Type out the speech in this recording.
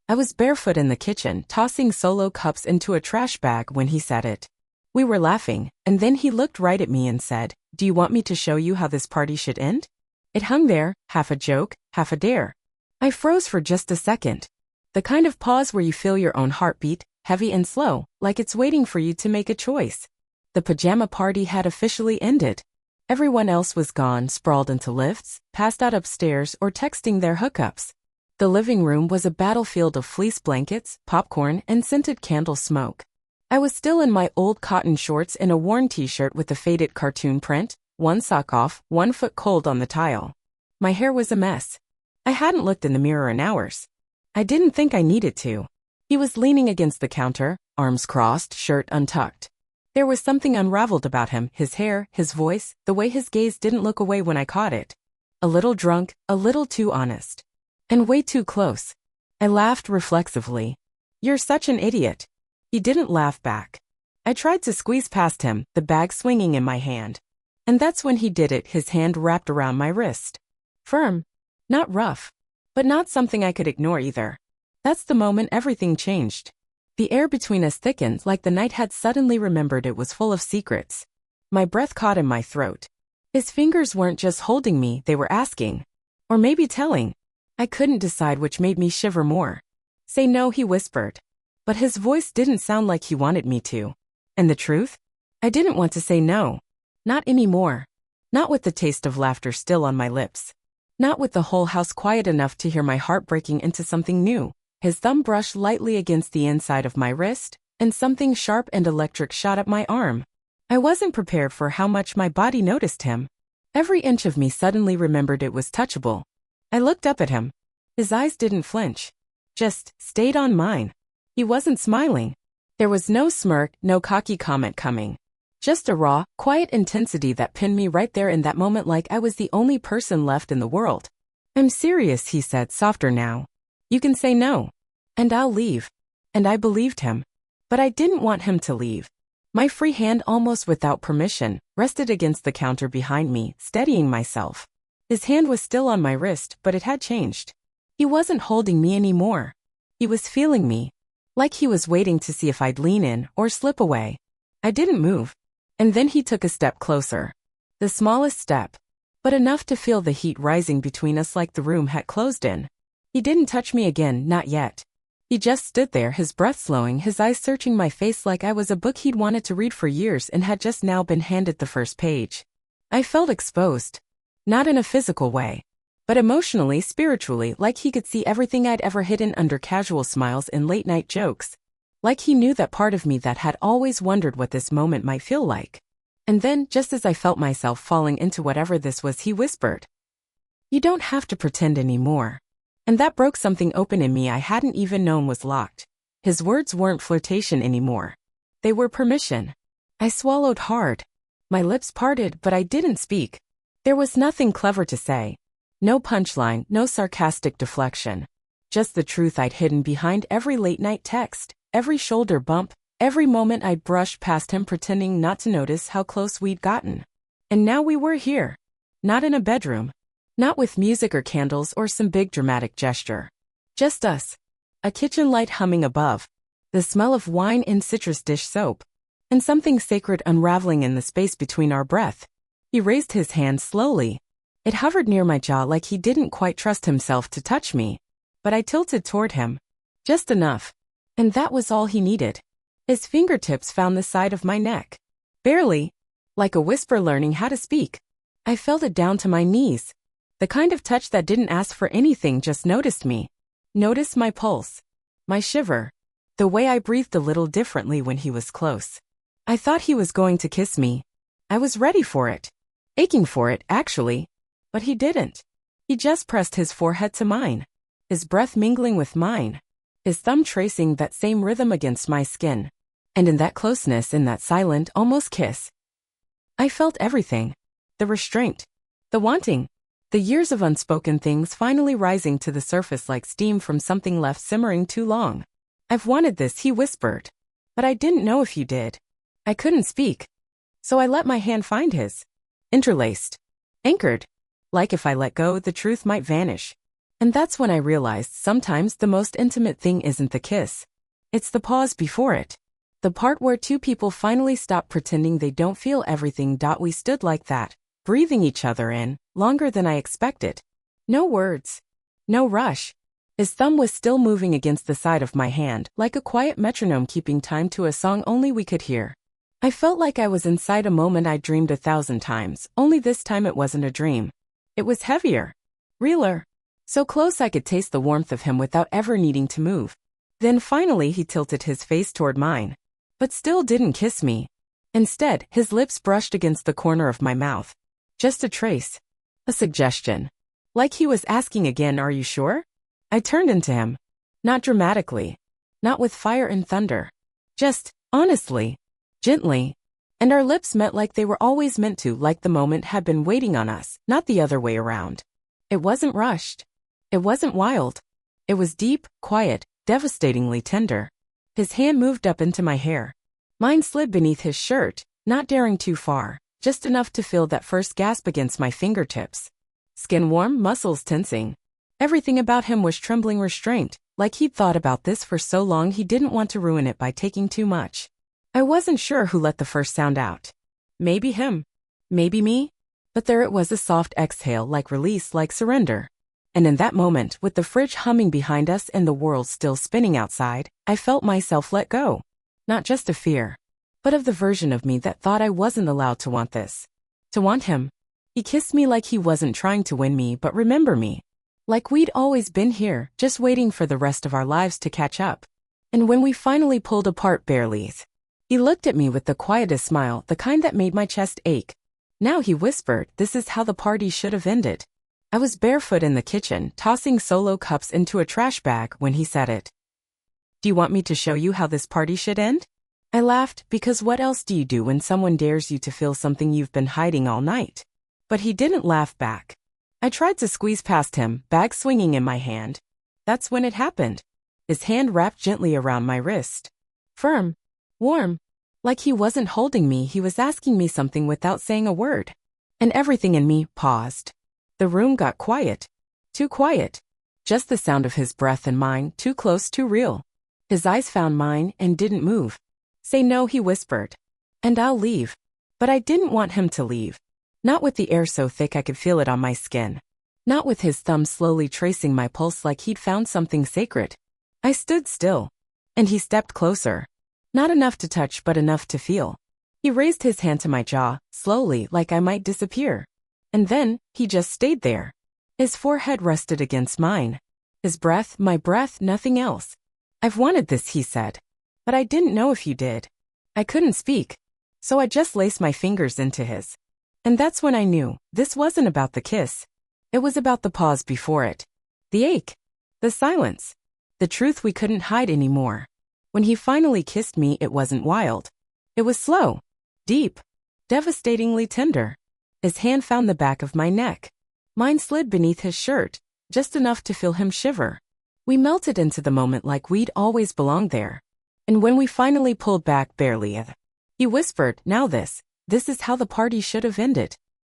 I was barefoot in the kitchen, tossing solo cups into a trash bag when he said it. We were laughing, and then he looked right at me and said, "Do you want me to show you how this party should end?" It hung there, half a joke, half a dare. I froze for just a second. The kind of pause where you feel your own heartbeat, heavy and slow, like it's waiting for you to make a choice. The pajama party had officially ended. Everyone else was gone, sprawled into lifts, passed out upstairs, or texting their hookups. The living room was a battlefield of fleece blankets, popcorn, and scented candle smoke. I was still in my old cotton shorts and a worn t-shirt with a faded cartoon print, one sock off, 1 foot cold on the tile. My hair was a mess. I hadn't looked in the mirror in hours. I didn't think I needed to. He was leaning against the counter, arms crossed, shirt untucked. There was something unraveled about him, his hair, his voice, the way his gaze didn't look away when I caught it. A little drunk, a little too honest. And way too close. I laughed reflexively. "You're such an idiot." He didn't laugh back. I tried to squeeze past him, the bag swinging in my hand. And that's when he did it, his hand wrapped around my wrist. Firm. Not rough. But not something I could ignore either. That's the moment everything changed. The air between us thickened like the night had suddenly remembered it was full of secrets. My breath caught in my throat. His fingers weren't just holding me, they were asking. Or maybe telling. I couldn't decide which made me shiver more. "Say no," he whispered. But his voice didn't sound like he wanted me to. And the truth? I didn't want to say no. Not anymore. Not with the taste of laughter still on my lips. Not with the whole house quiet enough to hear my heart breaking into something new. His thumb brushed lightly against the inside of my wrist, and something sharp and electric shot up my arm. I wasn't prepared for how much my body noticed him. Every inch of me suddenly remembered it was touchable. I looked up at him. His eyes didn't flinch. Just stayed on mine. He wasn't smiling. There was no smirk, no cocky comment coming. Just a raw, quiet intensity that pinned me right there in that moment like I was the only person left in the world. "I'm serious," he said, softer now. "You can say no. And I'll leave." And I believed him. But I didn't want him to leave. My free hand, almost without permission, rested against the counter behind me, steadying myself. His hand was still on my wrist, but it had changed. He wasn't holding me anymore. He was feeling me. Like he was waiting to see if I'd lean in or slip away. I didn't move. And then he took a step closer. The smallest step. But enough to feel the heat rising between us like the room had closed in. He didn't touch me again, not yet. He just stood there, his breath slowing, his eyes searching my face like I was a book he'd wanted to read for years and had just now been handed the first page. I felt exposed. Not in a physical way. But emotionally, spiritually, like he could see everything I'd ever hidden under casual smiles and late-night jokes. Like he knew that part of me that had always wondered what this moment might feel like. And then, just as I felt myself falling into whatever this was, he whispered, "You don't have to pretend anymore." And that broke something open in me I hadn't even known was locked. His words weren't flirtation anymore. They were permission. I swallowed hard. My lips parted, but I didn't speak. There was nothing clever to say. No punchline, no sarcastic deflection. Just the truth I'd hidden behind every late-night text, every shoulder bump, every moment I'd brushed past him pretending not to notice how close we'd gotten. And now we were here. Not in a bedroom. Not with music or candles or some big dramatic gesture. Just us. A kitchen light humming above. The smell of wine and citrus dish soap. And something sacred unraveling in the space between our breath. He raised his hand slowly. It hovered near my jaw like he didn't quite trust himself to touch me. But I tilted toward him. Just enough. And that was all he needed. His fingertips found the side of my neck. Barely. Like a whisper learning how to speak. I felt it down to my knees. The kind of touch that didn't ask for anything, just noticed me. Noticed my pulse. My shiver. The way I breathed a little differently when he was close. I thought he was going to kiss me. I was ready for it. Aching for it, actually. But he didn't. He just pressed his forehead to mine. His breath mingling with mine. His thumb tracing that same rhythm against my skin. And in that closeness, in that silent, almost kiss, I felt everything. The restraint. The wanting. The years of unspoken things finally rising to the surface like steam from something left simmering too long. "I've wanted this," he whispered. "But I didn't know if you did." I couldn't speak. So I let my hand find his. Interlaced. Anchored. Like if I let go, the truth might vanish. And that's when I realized sometimes the most intimate thing isn't the kiss. It's the pause before it. The part where two people finally stop pretending they don't feel everything. We stood like that, breathing each other in, longer than I expected. No words. No rush. His thumb was still moving against the side of my hand, like a quiet metronome keeping time to a song only we could hear. I felt like I was inside a moment I'd dreamed 1,000 times, only this time it wasn't a dream. It was heavier. Realer. So close I could taste the warmth of him without ever needing to move. Then finally he tilted his face toward mine. But still didn't kiss me. Instead, his lips brushed against the corner of my mouth. Just a trace. A suggestion. Like he was asking again, are you sure? I turned into him. Not dramatically. Not with fire and thunder. Just, honestly. Gently. And our lips met like they were always meant to, like the moment had been waiting on us, not the other way around. It wasn't rushed. It wasn't wild. It was deep, quiet, devastatingly tender. His hand moved up into my hair. Mine slid beneath his shirt, not daring too far, just enough to feel that first gasp against my fingertips. Skin warm, muscles tensing. Everything about him was trembling restraint, like he'd thought about this for so long he didn't want to ruin it by taking too much. I wasn't sure who let the first sound out. Maybe him. Maybe me. But there it was, a soft exhale, like release, like surrender. And in that moment, with the fridge humming behind us and the world still spinning outside, I felt myself let go. Not just of fear, but of the version of me that thought I wasn't allowed to want this. To want him. He kissed me like he wasn't trying to win me but remember me. Like we'd always been here, just waiting for the rest of our lives to catch up. And when we finally pulled apart barely, he looked at me with the quietest smile, the kind that made my chest ache. Now he whispered, this is how the party should have ended. I was barefoot in the kitchen, tossing solo cups into a trash bag when he said it. Do you want me to show you how this party should end? I laughed, because what else do you do when someone dares you to feel something you've been hiding all night? But he didn't laugh back. I tried to squeeze past him, bag swinging in my hand. That's when it happened. His hand wrapped gently around my wrist. Firm. Warm. Like he wasn't holding me, he was asking me something without saying a word. And everything in me paused. The room got quiet. Too quiet. Just the sound of his breath and mine, too close, too real. His eyes found mine and didn't move. Say no, he whispered. And I'll leave. But I didn't want him to leave. Not with the air so thick I could feel it on my skin. Not with his thumb slowly tracing my pulse like he'd found something sacred. I stood still. And he stepped closer. Not enough to touch but enough to feel. He raised his hand to my jaw, slowly, like I might disappear. And then, he just stayed there. His forehead rested against mine. His breath, my breath, nothing else. I've wanted this, he said. But I didn't know if you did. I couldn't speak. So I just laced my fingers into his. And that's when I knew, this wasn't about the kiss. It was about the pause before it. The ache. The silence. The truth we couldn't hide anymore. When he finally kissed me, it wasn't wild. It was slow. Deep. Devastatingly tender. His hand found the back of my neck. Mine slid beneath his shirt, just enough to feel him shiver. We melted into the moment like we'd always belonged there. And when we finally pulled back barely, he whispered, now this is how the party should have ended.